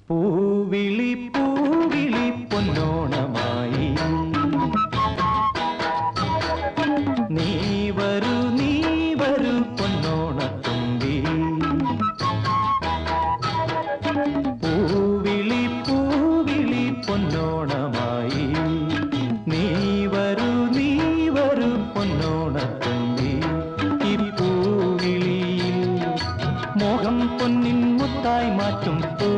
പൂവിളി പൂവിളി പൊന്നോണമായി നീ വരൂ പൊന്നോണത്തുമ്പി പൂവിളി പൂവിളി പൊന്നോണമായി നീ വരൂ പൊന്നോണത്തുമ്പി ഈ പൂവിളിയിൽ മോഹം പൊന്നിൻ മുത്തായി മാറ്റും പൂ